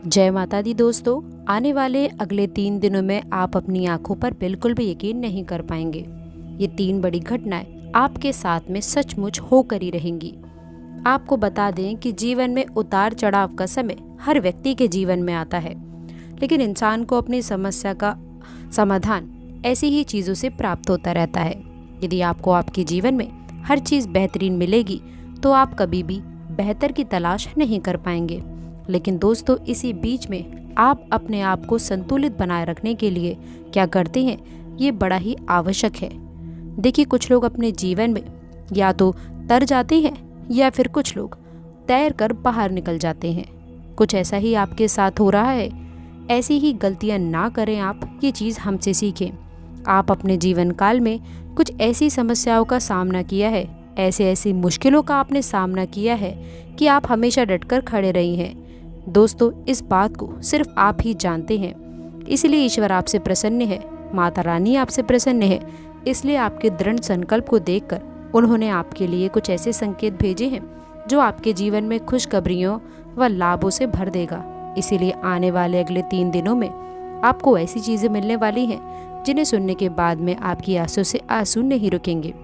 जय माता दी दोस्तों। आने वाले अगले 3 दिनों में आप अपनी आंखों पर बिल्कुल भी यकीन नहीं कर पाएंगे। ये 3 बड़ी घटनाएं आपके साथ में सचमुच होकर ही रहेंगी। आपको बता दें कि जीवन में उतार चढ़ाव का समय हर व्यक्ति के जीवन में आता है, लेकिन इंसान को अपनी समस्या का समाधान ऐसी ही चीज़ों से प्राप्त होता रहता है। यदि आपको आपके जीवन में हर चीज़ बेहतरीन मिलेगी तो आप कभी भी बेहतर की तलाश नहीं कर पाएंगे। लेकिन दोस्तों, इसी बीच में आप अपने आप को संतुलित बनाए रखने के लिए क्या करते हैं, ये बड़ा ही आवश्यक है। देखिए, कुछ लोग अपने जीवन में या तो तर जाते हैं या फिर कुछ लोग तैर कर बाहर निकल जाते हैं। कुछ ऐसा ही आपके साथ हो रहा है। ऐसी ही गलतियां ना करें आप, ये चीज़ हमसे सीखें। आप अपने जीवन काल में कुछ ऐसी समस्याओं का सामना किया है, ऐसी मुश्किलों का आपने सामना किया है कि आप हमेशा डटकर खड़े रही हैं। दोस्तों, इस बात को सिर्फ आप ही जानते हैं, इसलिए ईश्वर आपसे प्रसन्न है, माता रानी आपसे प्रसन्न है। इसलिए आपके दृढ़ संकल्प को देखकर उन्होंने आपके लिए कुछ ऐसे संकेत भेजे हैं जो आपके जीवन में खुशखबरियों व लाभों से भर देगा। इसीलिए आने वाले अगले 3 दिनों में आपको ऐसी चीज़ें मिलने वाली हैं जिन्हें सुनने के बाद में आपकी आंसू से आंसू नहीं रुकेंगे।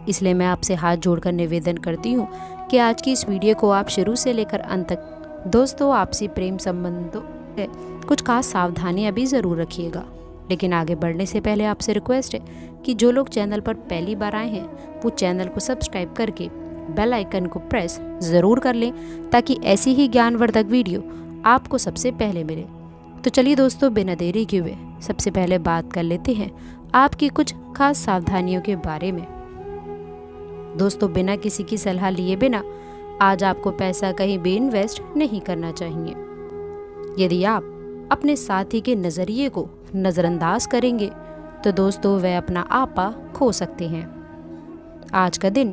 इसलिए मैं आपसे हाथ जोड़कर निवेदन करती हूँ कि आज की इस वीडियो को आप शुरू से लेकर अंत तक दोस्तों आपसी प्रेम संबंधों है कुछ खास सावधानियां भी ज़रूर रखिएगा। लेकिन आगे बढ़ने से पहले आपसे रिक्वेस्ट है कि जो लोग चैनल पर पहली बार आए हैं वो चैनल को सब्सक्राइब करके बेल आइकन को प्रेस ज़रूर कर लें, ताकि ऐसी ही ज्ञानवर्धक वीडियो आपको सबसे पहले मिले। तो चलिए दोस्तों, बिना देरी किए हुए सबसे पहले बात कर लेते हैं आपकी कुछ खास सावधानियों के बारे में। दोस्तों, बिना किसी की सलाह लिए बिना आज आपको पैसा कहीं भी इन्वेस्ट नहीं करना चाहिए। यदि आप अपने साथी के नज़रिए को नज़रअंदाज करेंगे तो दोस्तों वह अपना आपा खो सकते हैं। आज का दिन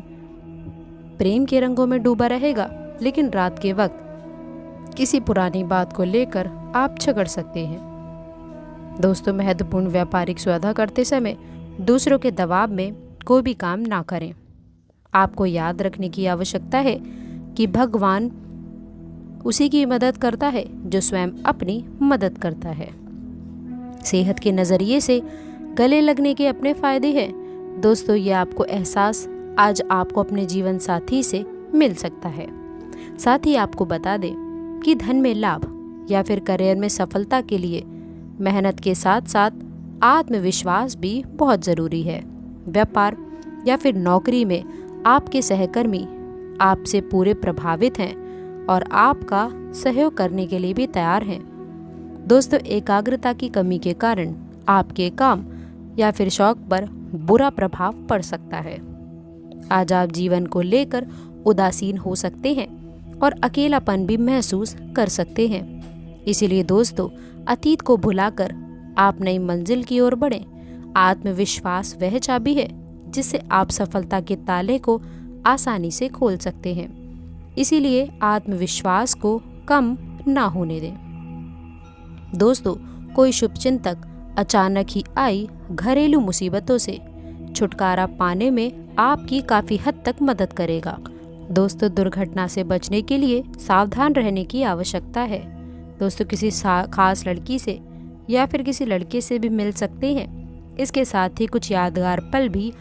प्रेम के रंगों में डूबा रहेगा, लेकिन रात के वक्त किसी पुरानी बात को लेकर आप झगड़ सकते हैं। दोस्तों, महत्वपूर्ण व्यापारिक सौदा करते समय दूसरों के दबाव में कोई भी काम ना करें। आपको याद रखने की आवश्यकता है कि भगवान उसी की मदद करता है जो स्वयं अपनी मदद करता है। सेहत के नज़रिए से गले लगने के अपने फायदे हैं। दोस्तों, ये आपको एहसास आज आपको अपने जीवन साथी से मिल सकता है। साथ ही आपको बता दें कि धन में लाभ या फिर करियर में सफलता के लिए मेहनत के साथ साथ आत्मविश्वास भी बहुत ज़रूरी है। व्यापार या फिर नौकरी में आपके सहकर्मी आपसे पूरे प्रभावित हैं और आपका सहयोग करने के लिए भी तैयार हैं। दोस्तों, एकाग्रता की कमी के कारण आपके काम या फिर शौक पर बुरा प्रभाव पड़ सकता है। आज आप जीवन को लेकर उदासीन हो सकते हैं और अकेलापन भी महसूस कर सकते हैं। इसीलिए दोस्तों, अतीत को भुलाकर आप नई मंजिल की ओर बढ़ें। आत्मविश्वास वह चाबी है जिससे आप सफलता के ताले को आसानी से खोल सकते हैं। इसीलिए आत्मविश्वास को कम ना होने दें। दोस्तों, कोई शुभचिंतक अचानक ही आई घरेलू मुसीबतों से छुटकारा पाने में आपकी काफ़ी हद तक मदद करेगा। दोस्तों, दुर्घटना से बचने के लिए सावधान रहने की आवश्यकता है। दोस्तों, किसी खास लड़की से या फिर किसी लड़के से भी मिल सकते हैं। इसके साथ ही कुछ यादगार पल भी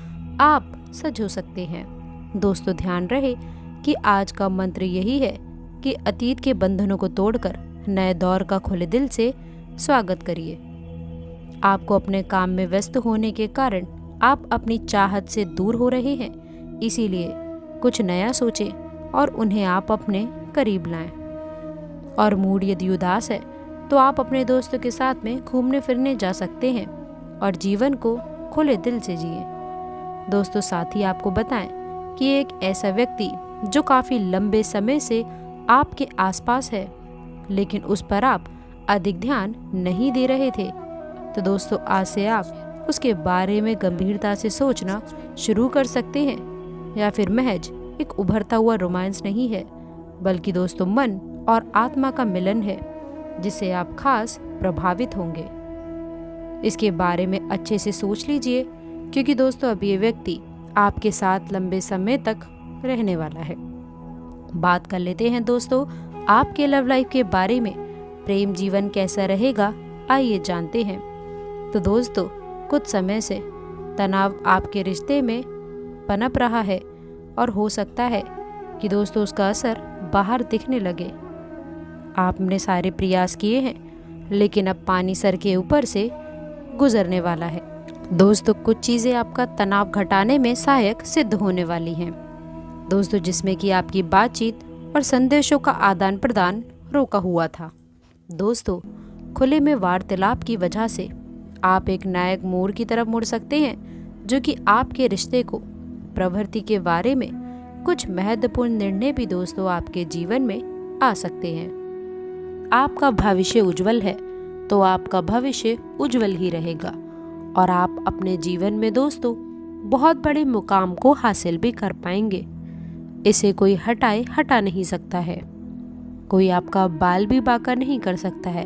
आप सजो सकते हैं। दोस्तों, ध्यान रहे कि आज का मंत्र यही है कि अतीत के बंधनों को तोड़कर नए दौर का खुले दिल से स्वागत करिए। आपको अपने काम में व्यस्त होने के कारण आप अपनी चाहत से दूर हो रहे हैं। इसीलिए कुछ नया सोचें और उन्हें आप अपने करीब लाएं। और मूड यदि उदास है तो आप अपने दोस्तों के साथ में घूमने फिरने जा सकते हैं और जीवन को खुले दिल से जिए। दोस्तों, साथ ही आपको बताएं कि एक ऐसा व्यक्ति जो काफ़ी लंबे समय से आपके आसपास है, लेकिन उस पर आप अधिक ध्यान नहीं दे रहे थे, तो दोस्तों आज से आप उसके बारे में गंभीरता से सोचना शुरू कर सकते हैं। या फिर महज एक उभरता हुआ रोमांस नहीं है, बल्कि दोस्तों मन और आत्मा का मिलन है जिससे आप खास प्रभावित होंगे। इसके बारे में अच्छे से सोच लीजिए, क्योंकि दोस्तों अब ये व्यक्ति आपके साथ लंबे समय तक रहने वाला है। बात कर लेते हैं दोस्तों आपके लव लाइफ के बारे में। प्रेम जीवन कैसा रहेगा, आइए जानते हैं। तो दोस्तों, कुछ समय से तनाव आपके रिश्ते में पनप रहा है और हो सकता है कि दोस्तों उसका असर बाहर दिखने लगे। आपने सारे प्रयास किए हैं, लेकिन अब पानी सर के ऊपर से गुजरने वाला है। दोस्तों, कुछ चीज़ें आपका तनाव घटाने में सहायक सिद्ध होने वाली हैं दोस्तों, जिसमें कि आपकी बातचीत और संदेशों का आदान प्रदान रोका हुआ था। दोस्तों, खुले में वार्तालाप की वजह से आप एक नायक मोड़ की तरफ मुड़ सकते हैं, जो कि आपके रिश्ते को प्रवृत्ति के बारे में कुछ महत्वपूर्ण निर्णय भी दोस्तों आपके जीवन में आ सकते हैं। आपका भविष्य उज्जवल है तो आपका भविष्य उज्जवल ही रहेगा और आप अपने जीवन में दोस्तों बहुत बड़े मुकाम को हासिल भी कर पाएंगे। इसे कोई हटा नहीं सकता है। कोई आपका बाल भी बांका नहीं कर सकता है,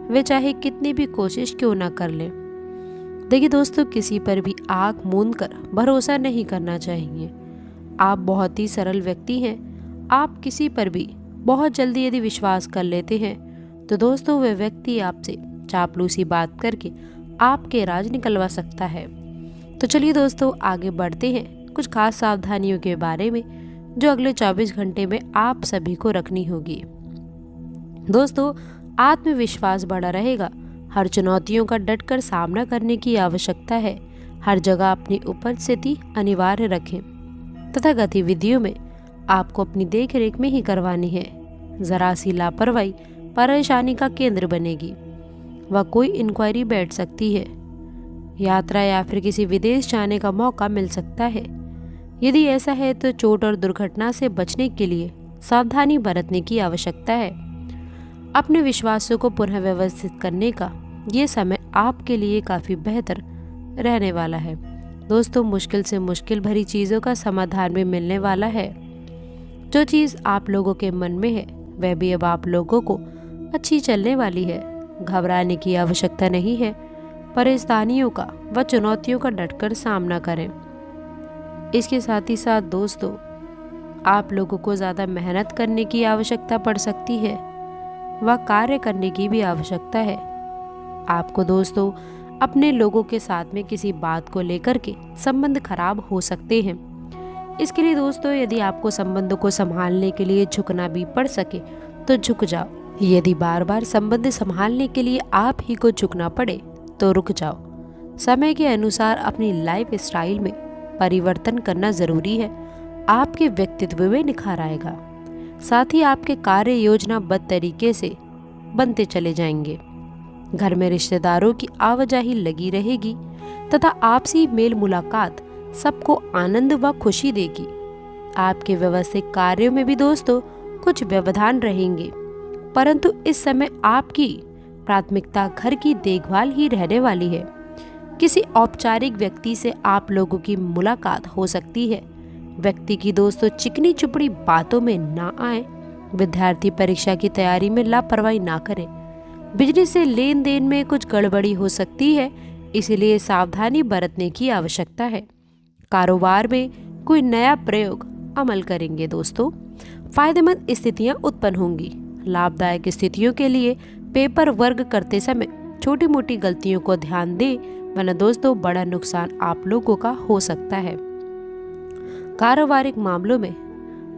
वे चाहे कितनी भी कोशिश क्यों ना कर ले। देखिए दोस्तों, किसी पर भी आंख मूंद कर भरोसा नहीं करना चाहिए। आप बहुत ही सरल व्यक्ति हैं। आप किसी पर भी बहुत जल्दी यदि विश्वास कर लेते हैं तो दोस्तों वह व्यक्ति आपसे चापलूसी बात करके आपके राज निकलवा सकता है। तो चलिए दोस्तों, आगे बढ़ते हैं कुछ खास सावधानियों के बारे में जो अगले 24 घंटे में आप सभी को रखनी होगी। दोस्तों, आत्मविश्वास बढ़ा रहेगा। हर चुनौतियों का डटकर सामना करने की आवश्यकता है। हर जगह अपनी उपस्थिति अनिवार्य रखें तथा गतिविधियों में आपको अपनी देखरेख में ही करवानी है। जरा सी लापरवाही परेशानी का केंद्र बनेगी। वह कोई इंक्वायरी बैठ सकती है। यात्रा या फिर किसी विदेश जाने का मौका मिल सकता है। यदि ऐसा है तो चोट और दुर्घटना से बचने के लिए सावधानी बरतने की आवश्यकता है। अपने विश्वासों को पुनः व्यवस्थित करने का ये समय आपके लिए काफ़ी बेहतर रहने वाला है। दोस्तों, मुश्किल से मुश्किल भरी चीज़ों का समाधान भी मिलने वाला है। जो चीज़ आप लोगों के मन में है वह भी अब आप लोगों को अच्छी चलने वाली है। घबराने की आवश्यकता नहीं है। परेशानियों का व चुनौतियों का डटकर सामना करें। इसके साथ ही साथ दोस्तों, आप लोगों को ज़्यादा मेहनत करने की आवश्यकता पड़ सकती है व कार्य करने की भी आवश्यकता है। आपको दोस्तों अपने लोगों के साथ में किसी बात को लेकर के संबंध खराब हो सकते हैं। इसके लिए दोस्तों, यदि आपको संबंधों को संभालने के लिए झुकना भी पड़ सके तो झुक जाओ। यदि बार बार संबंध संभालने के लिए आप ही को झुकना पड़े तो रुक जाओ। समय के अनुसार अपनी लाइफ स्टाइल में परिवर्तन करना जरूरी है। आपके व्यक्तित्व में निखार आएगा। साथ ही आपके कार्य योजनाबद्ध तरीके से बनते चले जाएंगे। घर में रिश्तेदारों की आवाजाही लगी रहेगी तथा आपसी मेल मुलाकात सबको आनंद व खुशी देगी। आपके व्यवसायिक कार्यों में भी दोस्तों कुछ व्यवधान रहेंगे, परंतु इस समय आपकी प्राथमिकता घर की देखभाल ही रहने वाली है। किसी औपचारिक व्यक्ति से आप लोगों की मुलाकात हो सकती है। व्यक्ति की दोस्तों चिकनी चुपड़ी बातों में ना आए। विद्यार्थी परीक्षा की तैयारी में लापरवाही ना करें। बिजली से लेन देन में कुछ गड़बड़ी हो सकती है, इसलिए सावधानी बरतने की आवश्यकता है। कारोबार में कोई नया प्रयोग अमल करेंगे दोस्तों। फायदेमंद स्थितियां उत्पन्न होंगी। लाभदायक स्थितियों के लिए पेपर वर्क करते समय छोटी मोटी गलतियों को ध्यान दें, वरना दोस्तों बड़ा नुकसान आप लोगों का हो सकता है। कारोबारिक मामलों में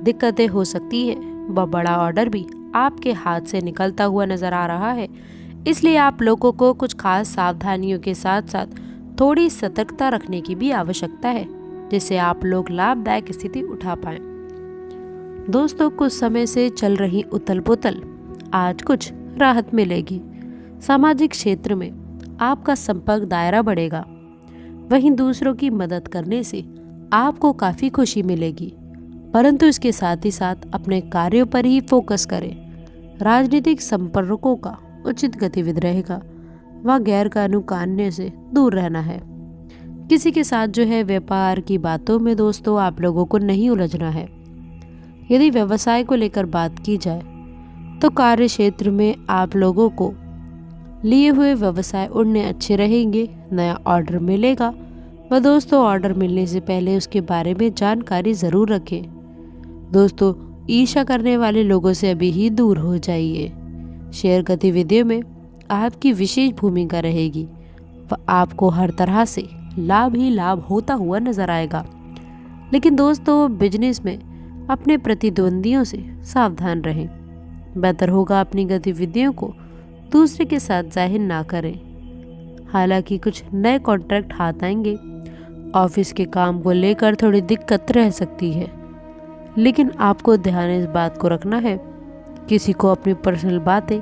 दिक्कतें हो सकती हैं। वह बड़ा ऑर्डर भी आपके हाथ से निकलता हुआ नजर आ रहा है, इसलिए आप लोगों को कुछ खास सावधानियों के साथ साथ थोड़ी सतर्कता रखने की भी आवश्यकता है, जिससे आप लोग लाभदायक स्थिति उठा पाएं। दोस्तों, कुछ समय से चल रही उथल पुथल आज कुछ राहत मिलेगी। सामाजिक क्षेत्र में आपका संपर्क दायरा बढ़ेगा। वहीं दूसरों की मदद करने से आपको काफ़ी खुशी मिलेगी, परंतु इसके साथ ही साथ अपने कार्यों पर ही फोकस करें। राजनीतिक संपर्कों का उचित गतिविधि रहेगा। वह गैर कानूनी से दूर रहना है। किसी के साथ जो है व्यापार की बातों में दोस्तों आप लोगों को नहीं उलझना है। यदि व्यवसाय को लेकर बात की जाए तो कार्य क्षेत्र में आप लोगों को लिए हुए व्यवसाय उड़ने अच्छे रहेंगे। नया ऑर्डर मिलेगा, वह दोस्तों ऑर्डर मिलने से पहले उसके बारे में जानकारी ज़रूर रखें। दोस्तों, ईर्ष्या करने वाले लोगों से अभी ही दूर हो जाइए। शेयर गतिविधियों में आपकी विशेष भूमिका रहेगी व आपको हर तरह से लाभ ही लाभ होता हुआ नजर आएगा। लेकिन दोस्तों, बिजनेस में अपने प्रतिद्वंदियों से सावधान रहें। बेहतर होगा अपनी गतिविधियों को दूसरे के साथ जाहिर ना करें। हालांकि कुछ नए कॉन्ट्रैक्ट हाथ आएंगे। ऑफिस के काम को लेकर थोड़ी दिक्कत रह सकती है, लेकिन आपको ध्यान इस बात को रखना है, किसी को अपनी पर्सनल बातें,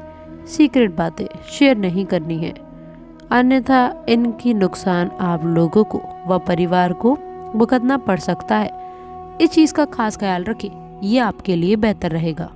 सीक्रेट बातें शेयर नहीं करनी है, अन्यथा इनकी नुकसान आप लोगों को व परिवार को भुगतना पड़ सकता है। इस चीज़ का खास ख्याल रखें, ये आपके लिए बेहतर रहेगा।